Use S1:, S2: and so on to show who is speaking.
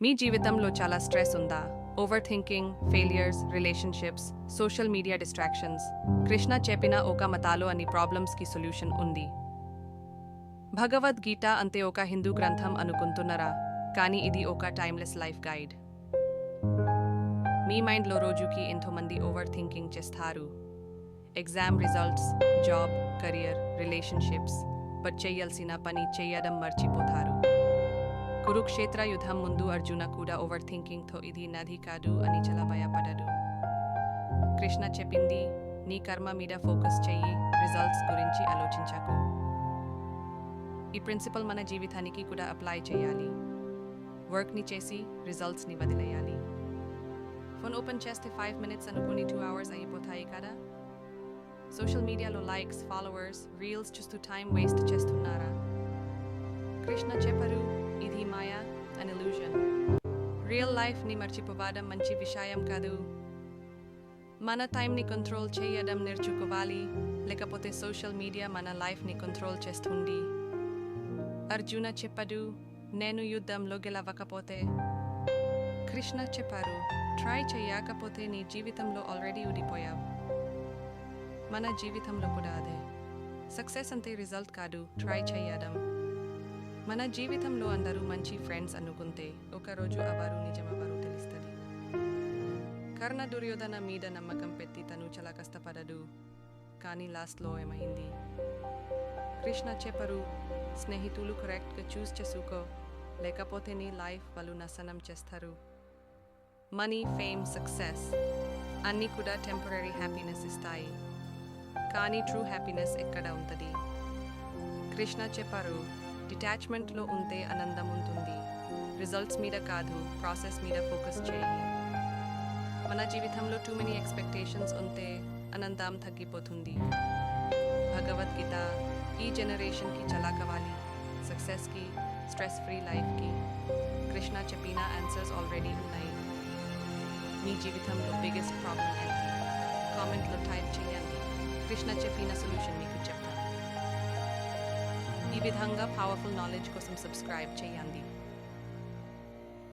S1: మీ జీవితంలో చాలా స్ట్రెస్ ఉందా? Over thinking, failures, relationships, social media distractions. Krishna చెప్పిన ఒక మతాలో అన్ని ప్రాబ్లమ్స్కి సొల్యూషన్ ఉంది. భగవద్గీత అంటే ఒక హిందూ గ్రంథం అనుకుంటున్నారా? కానీ ఇది ఒక టైమ్లెస్ లైఫ్ గైడ్. మీ మైండ్లో రోజుకి ఎంతోమంది ఓవర్ థింకింగ్ చేస్తారు. Exam results, job, career, relationships, but చేయాల్సిన పని చేయడం మర్చిపోతారు. కురుక్షేత్ర యుద్ధం ముందు అర్జున కూడా ఓవర్ థింకింగ్తో ఇది నది కాదు అని చాలా భయపడ్డాడు. కృష్ణ చెప్పింది, నీ కర్మ మీద ఫోకస్ చెయ్యి, రిజల్ట్స్ గురించి ఆలోచించకు. ఈ ప్రిన్సిపల్ మన జీవితానికి కూడా అప్లై చేయాలి. వర్క్ని చేసి రిజల్ట్స్ని వదిలేయాలి. ఫోన్ ఓపెన్ చేస్తే 5 minutes అనుకుని 2 hours అయిపోతాయి కదా. సోషల్ మీడియాలో లైక్స్, ఫాలోవర్స్, రీల్స్ చూస్తూ టైం వేస్ట్ చేస్తున్నారా? కృష్ణ చెప్పరు, ఇది మాయా, అన్ ఇల్యూషన్. రియల్ లైఫ్ని మర్చిపోవడం మంచి విషయం కాదు. మన టైంని కంట్రోల్ చేయడం నేర్చుకోవాలి, లేకపోతే సోషల్ మీడియా మన లైఫ్ని కంట్రోల్ చేస్తుంది. అర్జున చెప్పడు, నేను యుద్ధంలో గెలవకపోతే. కృష్ణ చెప్పారు, ట్రై చేయకపోతే నీ జీవితంలో ఆల్రెడీ ఊడిపోయావు. మన జీవితంలో కూడా అదే. సక్సెస్ అంటే రిజల్ట్ కాదు, ట్రై చేయడం. మన జీవితంలో అందరూ మంచి ఫ్రెండ్స్ అనుకుంటే ఒకరోజు ఎవరు నిజమెవరు తెలుస్తుంది. కర్ణ దుర్యోధన మీద నమ్మకం పెట్టి తను చాలా కష్టపడడు, కానీ లాస్ట్లో ఏమైంది? కృష్ణ చెప్పరు, స్నేహితులు కరెక్ట్గా చూస్ చేసుకో, లేకపోతే నీ లైఫ్ వాళ్ళు నాశనం చేస్తారు. మనీ, ఫేమ్, సక్సెస్ అన్నీ కూడా టెంపరీ హ్యాపీనెస్ ఇస్తాయి, కానీ ట్రూ హ్యాపీనెస్ ఎక్కడ ఉంటుంది? కృష్ణ చెప్పారు, డిటాచ్మెంట్లో ఉంటే ఆనందం ఉంటుంది. రిజల్ట్స్ మీద కాదు, ప్రాసెస్ మీద ఫోకస్ చేయి. మన జీవితంలో టూ మెనీ ఎక్స్పెక్టేషన్స్ ఉంటే ఆనందం తగ్గిపోతుంది. భగవద్గీత ఈ జనరేషన్కి చాలా కావాలి, సక్సెస్కి, స్ట్రెస్ ఫ్రీ లైఫ్కి. కృష్ణ చెప్పిన ఆన్సర్స్ ఆల్రెడీ ఉన్నాయి. మీ జీవితంలో బిగ్గెస్ట్ ప్రాబ్లం ఏంటి? కామెంట్లో టైప్ చేయండి. కృష్ణ చెప్పిన సొల్యూషన్ మీకు చెప్తాను. ఈ విధంగా పవర్ఫుల్ నాలెడ్జ్ కోసం సబ్స్క్రైబ్ చేయండి.